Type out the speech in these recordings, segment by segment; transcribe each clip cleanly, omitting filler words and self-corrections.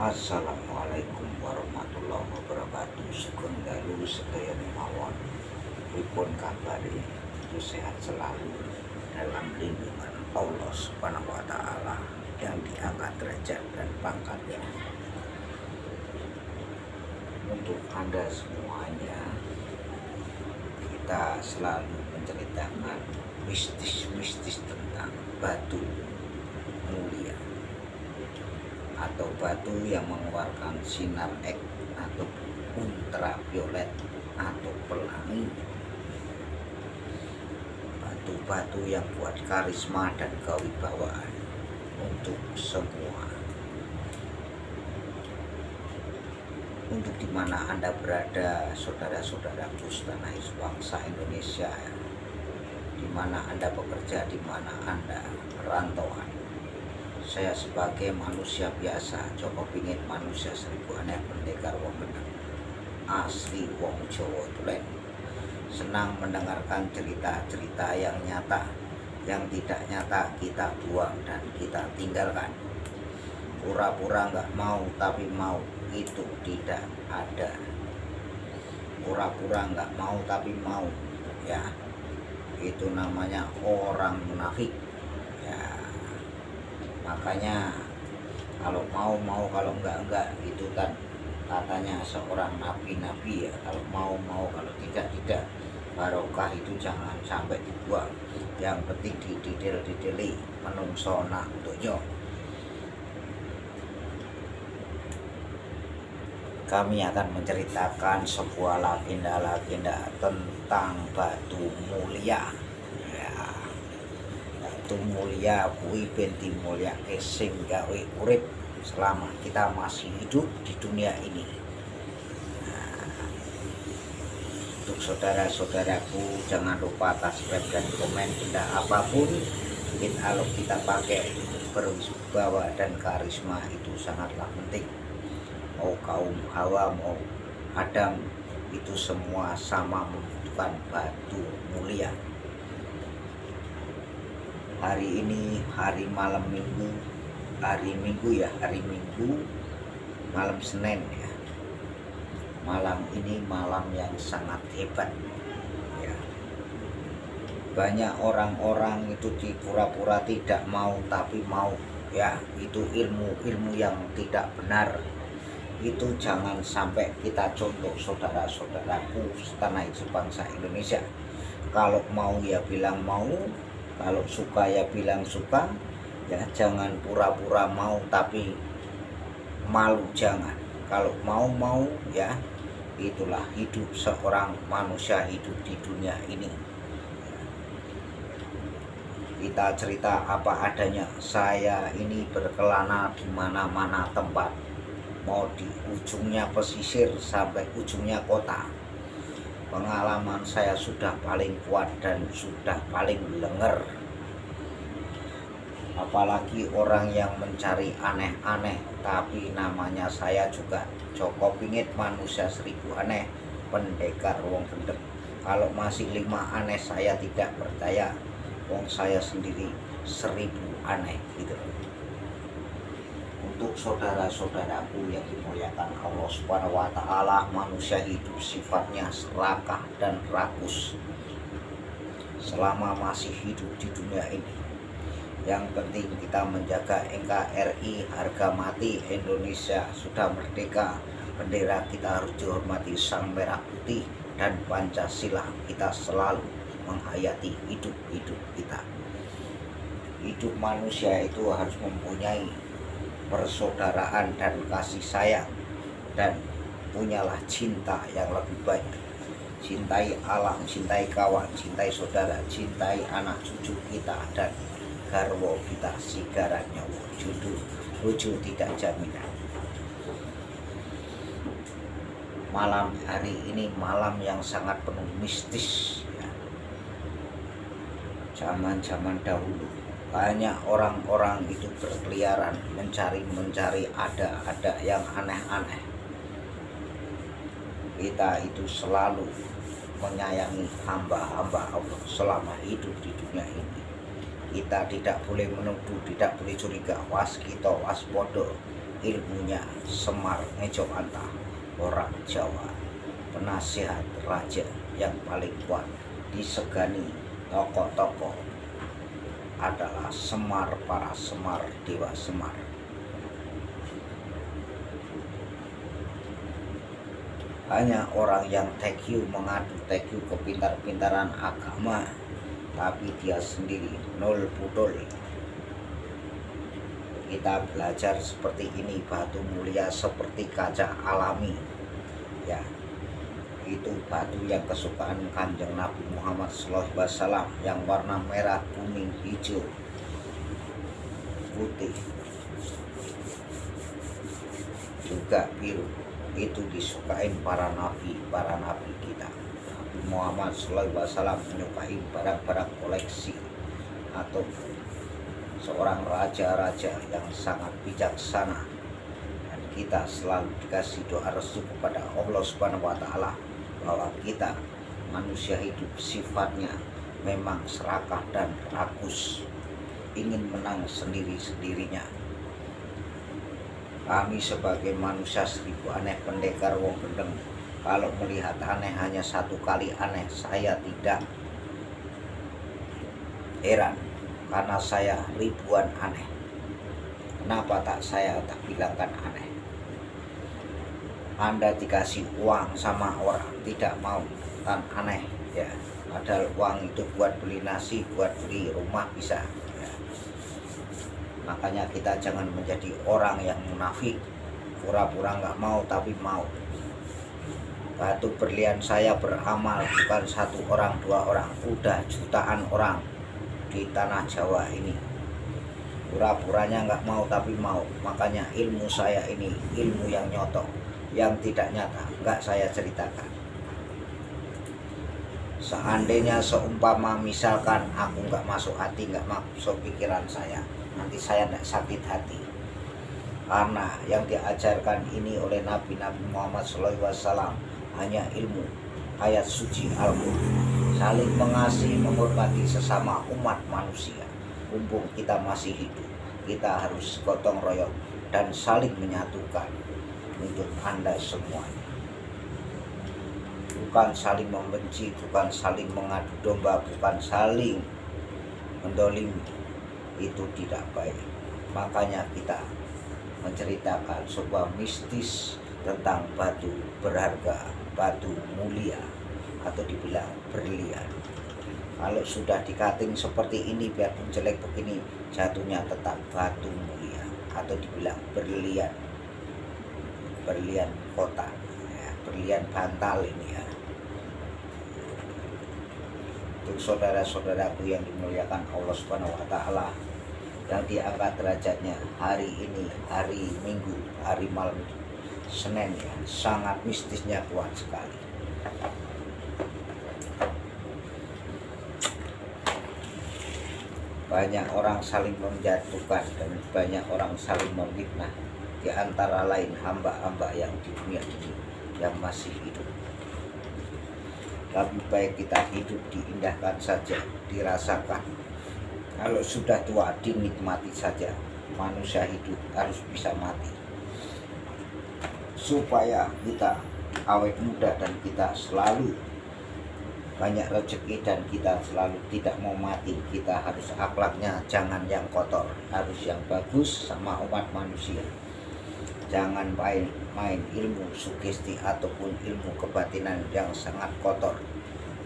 Assalamualaikum warahmatullahi wabarakatuh. Sugeng dalu sedaya mawon. Pripun kabare? Itu sehat selalu dalam lindungan Allah Subhanahu wa taala yang diangkat derajat dan pangkatnya. Untuk Anda semuanya, kita selalu menceritakan mistis-mistis tentang batu mulia atau batu yang mengeluarkan sinar X atau ultraviolet atau pelangi, batu-batu yang buat karisma dan kewibawaan untuk semua. Untuk dimana Anda berada, saudara-saudaraku setanah bangsa Indonesia, dimana Anda bekerja, dimana Anda perantauan, saya sebagai manusia biasa, Joko Pingit manusia seribu aneh pendekar wong gendeng asli wong Jawa tulen, senang mendengarkan cerita-cerita yang nyata. Yang tidak nyata kita buang dan kita tinggalkan. Pura-pura nggak mau tapi mau, itu tidak ada. Pura-pura nggak mau tapi mau, ya itu namanya orang munafik. Ya, makanya kalau mau, kalau enggak, itu kan katanya seorang nabi-nabi ya. Kalau mau, kalau tidak. Barokah itu jangan sampai dibuang. Yang penting dididil-didili menungso nak donya. Kami akan menceritakan sebuah legenda tentang batu mulia. Ya, batu mulia kuwi ben dimulyake sing gawe urip selama kita masih hidup di dunia ini. Untuk saudara-saudaraku, jangan lupa subscribe dan komen. Benda apapun kalau kita pakai berwibawa dan karisma itu sangatlah penting. Mau kaum Hawa, mau Adam, itu semua sama membutuhkan batu mulia. Hari ini hari malam minggu, hari minggu malam Senin ya. Malam ini malam yang sangat hebat ya. Banyak orang-orang itu pura-pura tidak mau tapi mau ya. Itu ilmu yang tidak benar. Itu jangan sampai kita contoh, saudara-saudaraku setanah bangsa Indonesia. Kalau mau ya bilang mau, kalau suka ya bilang suka ya. Jangan pura-pura mau tapi malu, jangan. Kalau mau ya, itulah hidup seorang manusia hidup di dunia ini. Kita cerita apa adanya. Saya ini berkelana di mana-mana tempat, mau di ujungnya pesisir sampai ujungnya kota. Pengalaman saya sudah paling kuat dan sudah paling lenger. Apalagi orang yang mencari aneh-aneh, tapi namanya saya juga Joko Pingit manusia seribu aneh pendekar wong gendeng. Kalau masih 5 aneh saya tidak percaya. Wong saya sendiri 1000 aneh gitu. Untuk saudara-saudaraku yang dimuliakan Allah Subhanahu wa taala, manusia hidup sifatnya serakah dan rakus selama masih hidup di dunia ini. Yang penting kita menjaga NKRI, harga mati Indonesia sudah merdeka. Bendera kita harus dihormati, sang merah putih dan Pancasila. Kita selalu menghayati hidup kita. Hidup manusia itu harus mempunyai persaudaraan dan kasih sayang, dan punyalah cinta yang lebih banyak. Cintai alam, cintai kawan, cintai saudara, cintai anak cucu kita dan garwo kita sigarannya wujud tidak jaminan. Malam hari ini malam yang sangat penuh mistis ya. Zaman dahulu banyak orang-orang itu berkeliaran mencari ada yang aneh-aneh. Kita itu selalu menyayangi hamba-hamba Allah selama hidup di dunia ini. Kita tidak boleh menuduh, tidak boleh curiga, waskito, waspodo. ilmunya Semar Ngejowantah, orang Jawa, penasihat raja yang paling kuat, disegani tokoh-tokoh adalah Semar, para Semar, Dewa Semar. Hanya orang yang mengadu kepintar-pintaran agama, tapi dia sendiri nol pudol. Kita belajar seperti ini, batu mulia seperti kaca alami, ya, itu batu yang kesukaan Kanjeng Nabi Muhammad SAW, yang warna merah, kuning, hijau, putih, juga biru. Itu disukain para nabi kita. Nabi Muhammad SAW menyukai barang-barang koleksi, atau seorang raja-raja yang sangat bijaksana, dan kita selalu dikasih doa restu kepada Allah Subhanahu wa Ta'ala bahwa kita manusia hidup sifatnya memang serakah dan rakus, ingin menang sendiri-sendirinya. Kami sebagai manusia seribu aneh pendekar wong gendeng, kalau melihat aneh hanya satu kali aneh, saya tidak heran, karena saya ribuan aneh. Kenapa saya tak bilangkan aneh? Anda dikasih uang sama orang tidak mau, kan aneh, ya. Padahal uang itu buat beli nasi, buat beli rumah bisa, ya. Makanya kita jangan menjadi orang yang munafik, pura-pura nggak mau tapi mau. Batu berlian saya beramal bukan satu orang, dua orang, udah jutaan orang di tanah Jawa ini. Pura-puranya nggak mau tapi mau. Makanya ilmu saya ini ilmu yang nyata, yang tidak nyata nggak saya ceritakan. Seandainya seumpama misalkan aku nggak masuk hati, nggak masuk pikiran saya, nanti saya tidak sakit hati. Karena yang diajarkan ini oleh Nabi Muhammad SAW hanya ilmu, ayat suci Al-Quran, saling mengasihi, menghormati sesama umat manusia. Mumpung kita masih hidup, kita harus gotong royong dan saling menyatukan untuk Anda semuanya. Bukan saling membenci, bukan saling mengadu domba, bukan saling mendolimi. Itu tidak baik. Makanya kita menceritakan sebuah mistis tentang batu berharga, batu mulia, atau dibilang berlian. Kalau sudah dikating seperti ini, biarpun jelek begini, jatuhnya tetap batu mulia, atau dibilang berlian, berlian kota, ya, berlian bantal ini, ya. Untuk saudara-saudaraku yang dimuliakan Allah Subhanahu wa Ta'ala, yang diangkat derajatnya hari ini, hari Minggu, hari malam Senin, ya, sangat mistisnya kuat sekali. Banyak orang saling menjatuhkan dan banyak orang saling memfitnah, di antara lain hamba-hamba yang di dunia ini yang masih hidup. Lebih baik kita hidup diindahkan saja, dirasakan. Kalau sudah tua dinikmati saja. Manusia hidup harus bisa mati, supaya kita awet muda dan kita selalu banyak rezeki dan kita selalu tidak mau mati. Kita harus akhlaknya jangan yang kotor, harus yang bagus sama umat manusia. Jangan main ilmu sugesti ataupun ilmu kebatinan yang sangat kotor.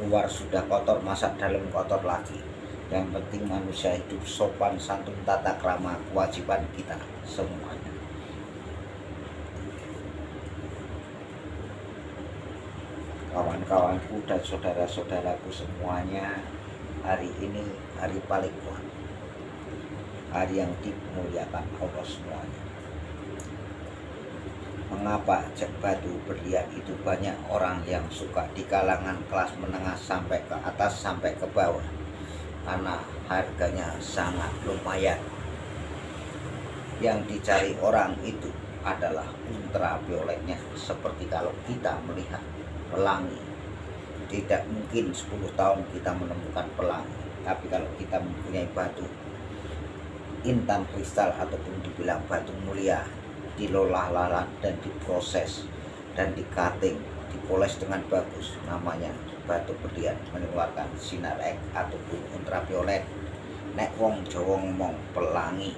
Luar sudah kotor, masa dalam kotor lagi. Yang penting manusia hidup sopan santun, tata krama, kewajiban kita semuanya. Kawan-kawanku dan saudara-saudaraku semuanya, hari ini hari paling kuat, hari yang dimuliakan Allah semuanya. Mengapa batu berlian itu banyak orang yang suka di kalangan kelas menengah sampai ke atas sampai ke bawah? Karena harganya sangat lumayan. Yang dicari orang itu adalah ultravioletnya. Seperti kalau kita melihat pelangi, tidak mungkin 10 tahun kita menemukan pelangi. Tapi kalau kita mempunyai batu intan kristal ataupun dibilang batu mulia, dilolah dan diproses dan dikating, dipoles dengan bagus, namanya batu berlian, mengeluarkan sinar X ataupun ultraviolet. Nek wong Jawa ngomong pelangi.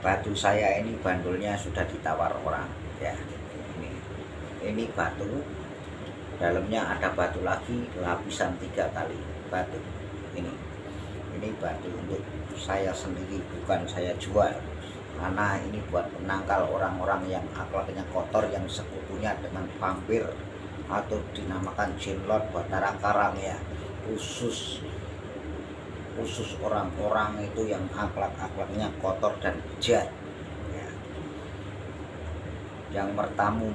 Batu saya ini bandulnya sudah ditawar orang ya. Ini batu, dalamnya ada batu lagi, lapisan 3 kali batu. Ini batu untuk saya sendiri, bukan saya jual, karena ini buat menangkal orang-orang yang akhlaknya kotor, yang sekutunya dengan vampir atau dinamakan jinlot Batara Karang ya. Khusus orang-orang itu yang akhlaknya kotor dan bejat ya, yang mertamu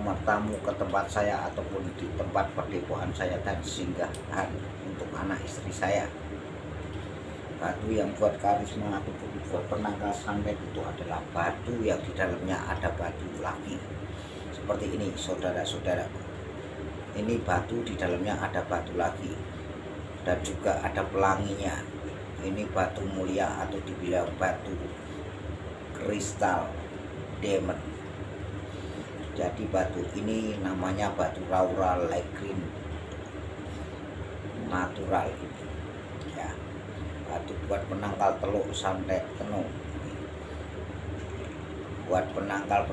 ke tempat saya ataupun di tempat perdepoan saya dan singgahan untuk anak istri saya. Batu yang buat karisma ataupun buat penangkal santet itu adalah batu yang di dalamnya ada batu lagi. Seperti ini saudara-saudara, ini batu di dalamnya ada batu lagi dan juga ada pelanginya. Ini batu mulia atau dibilang batu kristal diamond. Jadi batu ini namanya batu Raura Legrin natural ya. Batu buat penangkal teluk santet tenung, buat penangkal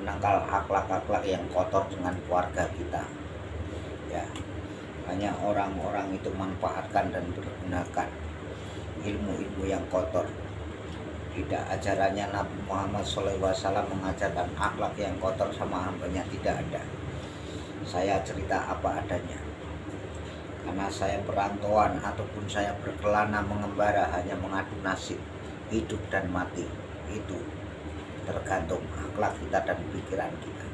akhlak yang kotor dengan keluarga kita ya. Hanya orang-orang itu manfaatkan dan bergunakan ilmu-ilmu yang kotor. Tidak ajarannya Nabi Muhammad SAW mengajarkan akhlak yang kotor sama hambanya, tidak ada. Saya cerita apa adanya, karena saya perantauan ataupun saya berkelana mengembara hanya mengadu nasib, hidup dan mati itu tergantung akhlak kita dan pikiran kita.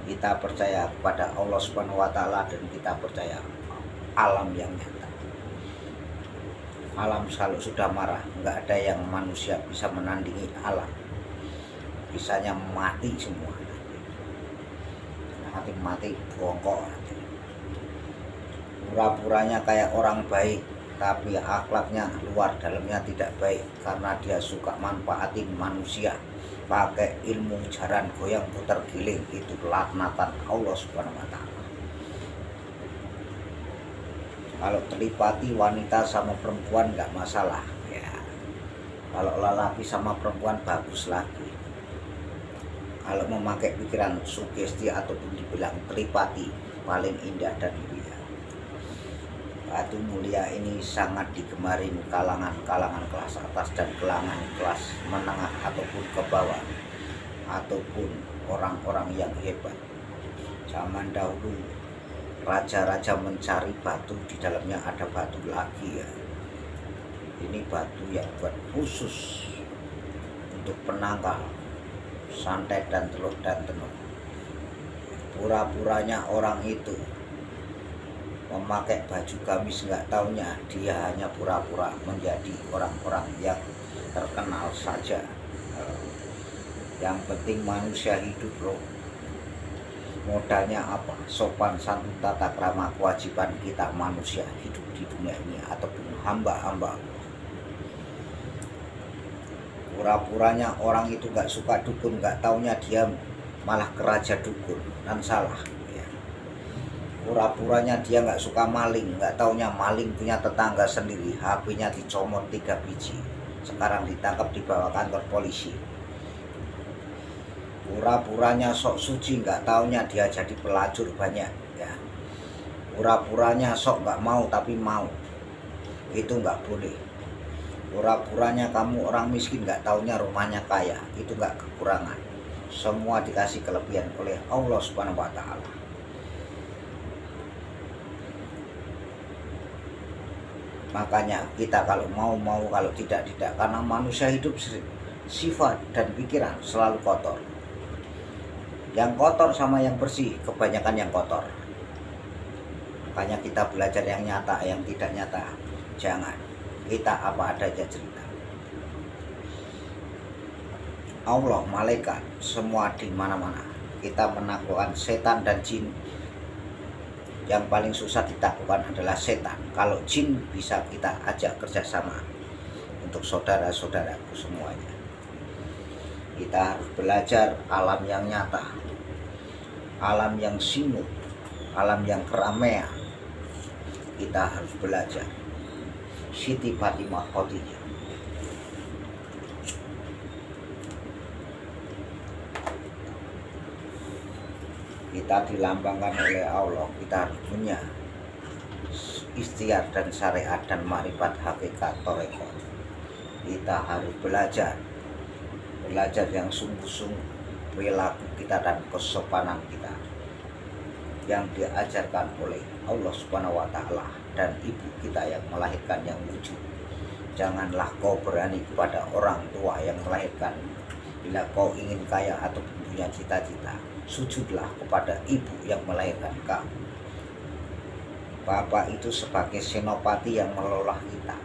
Kita percaya kepada Allah Subhanahu wa Ta'ala dan kita percaya alam yang nyata. Alam kalau sudah marah, nggak ada yang manusia bisa menandingi alam. Bisanya mati semua. Mati bongkok. Pura-puranya kayak orang baik, tapi akhlaknya luar dalamnya tidak baik, karena dia suka manfaatin manusia. Pakai ilmu jaran goyang putar giling, itu laknatan Allah Subhanahu wa Ta'ala. Kalau telipati wanita sama perempuan nggak masalah ya. Kalau lelaki sama perempuan bagus lagi. Kalau memakai pikiran sugesti ataupun dibilang telipati, paling indah dan mulia. Batu mulia ini sangat digemarin kalangan kelas atas dan kalangan kelas menengah ataupun ke bawah, ataupun orang-orang yang hebat. Zaman dahulu raja-raja mencari batu, di dalamnya ada batu lagi ya. Ini batu yang buat khusus untuk penangkal santet dan teluk dan tenung. Pura-puranya orang itu memakai baju gamis, nggak taunya dia hanya pura-pura menjadi orang-orang yang terkenal saja. Yang penting manusia hidup loh. Modalnya apa? Sopan santun, tata krama, kewajiban kita manusia hidup di dunia ini ataupun hamba-hamba. Pura-puranya orang itu nggak suka dukun, nggak taunya dia malah keraja dukun, dan salah. Pura-puranya dia nggak suka maling, nggak taunya maling punya tetangga sendiri, HP-nya dicomot 3 biji, sekarang ditangkap dibawa kantor polisi. Pura-puranya sok suci, nggak taunya dia jadi pelacur banyak ya. Pura-puranya sok nggak mau tapi mau, itu nggak boleh. Pura-puranya kamu orang miskin, nggak taunya rumahnya kaya, itu nggak kekurangan. Semua dikasih kelebihan oleh Allah Subhanahu wa Ta'ala. Makanya kita kalau mau, kalau tidak, karena manusia hidup sifat dan pikiran selalu kotor. Yang kotor sama yang bersih, kebanyakan yang kotor. Makanya kita belajar yang nyata, yang tidak nyata jangan. Kita apa adanya cerita. Allah, malaikat, semua di mana-mana. Kita menaklukkan setan dan jin Yang paling susah ditaklukkan adalah setan. Kalau jin bisa kita ajak kerjasama. Untuk saudara-saudaraku semuanya, kita harus belajar alam yang nyata, alam yang sinu, alam yang keramaian. Kita harus belajar Siti Fatimah Khadijah. Kita dilambangkan oleh Allah. Kita harus punya ikhtiar dan syariat dan marifat hakikat torekot. Kita harus belajar yang sungguh-sungguh perilaku kita dan kesopanan kita yang diajarkan oleh Allah Subhanahu wa Ta'ala dan ibu kita yang melahirkan yang wujud. Janganlah kau berani kepada orang tua yang melahirkan. Bila kau ingin kaya atau punya cita-cita, sujudlah kepada ibu yang melahirkan kamu. Bapak itu sebagai senopati yang mengelola kita,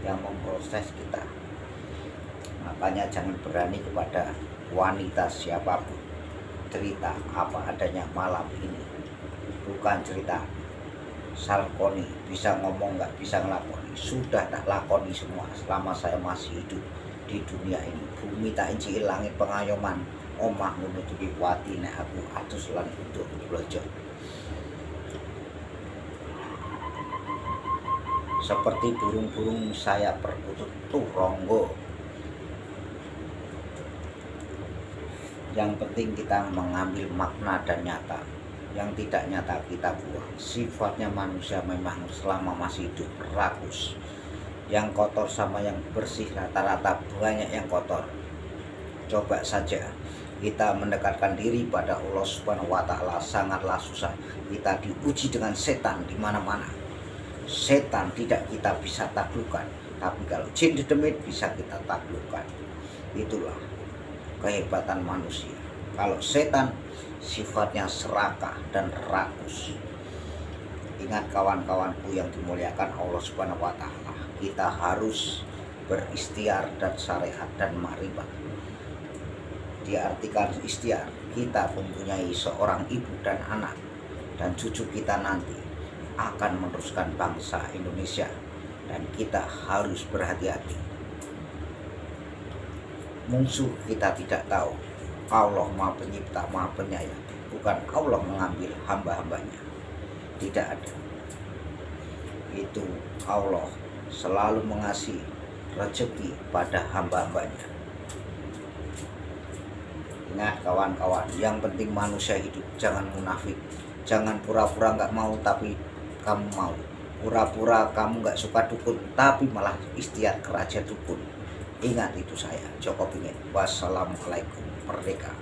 yang memproses kita. Makanya jangan berani kepada wanita siapapun. Cerita apa adanya malam ini, bukan cerita Salkoni bisa ngomong nggak bisa ngelakoni. Sudah tak lakoni semua selama saya masih hidup di dunia ini. Bumi tak inci langit pengayoman, omah menutupi wati nek aku atus lan untuk blojo. Seperti burung-burung saya perkutut turonggo. Yang penting kita mengambil makna dan nyata. Yang tidak nyata kita buang. Sifatnya manusia memang selama masih hidup rakus. Yang kotor sama yang bersih rata-rata banyak yang kotor. Coba saja kita mendekatkan diri pada Allah Subhanahu wa Ta'ala sangatlah susah. Kita diuji dengan setan di mana-mana. Setan tidak kita bisa taklukkan, tapi kalau jin dedemit bisa kita taklukkan. Itulah kehebatan manusia. Kalau setan sifatnya serakah dan rakus. Ingat kawan-kawanku yang dimuliakan Allah Subhanahu wa Ta'ala, kita harus berikhtiar dan syariat dan makrifat. Diartikan ikhtiar, kita mempunyai seorang ibu dan anak, dan cucu kita nanti akan meneruskan bangsa Indonesia, dan kita harus berhati-hati. Musuh kita tidak tahu. Allah Maha Pencipta, Maha Penyayang. Bukan Allah mengambil hamba-hambanya. Tidak ada. Itu Allah selalu mengasihi rezeki pada hamba-hambanya. Ingat kawan-kawan, yang penting manusia hidup. Jangan munafik. Jangan pura-pura nggak mau tapi kamu mau. Pura-pura kamu nggak suka dukun tapi malah ikhtiar kerja dukun. Ingat itu saya, Joko Pingin. Wassalamualaikum. Merdeka.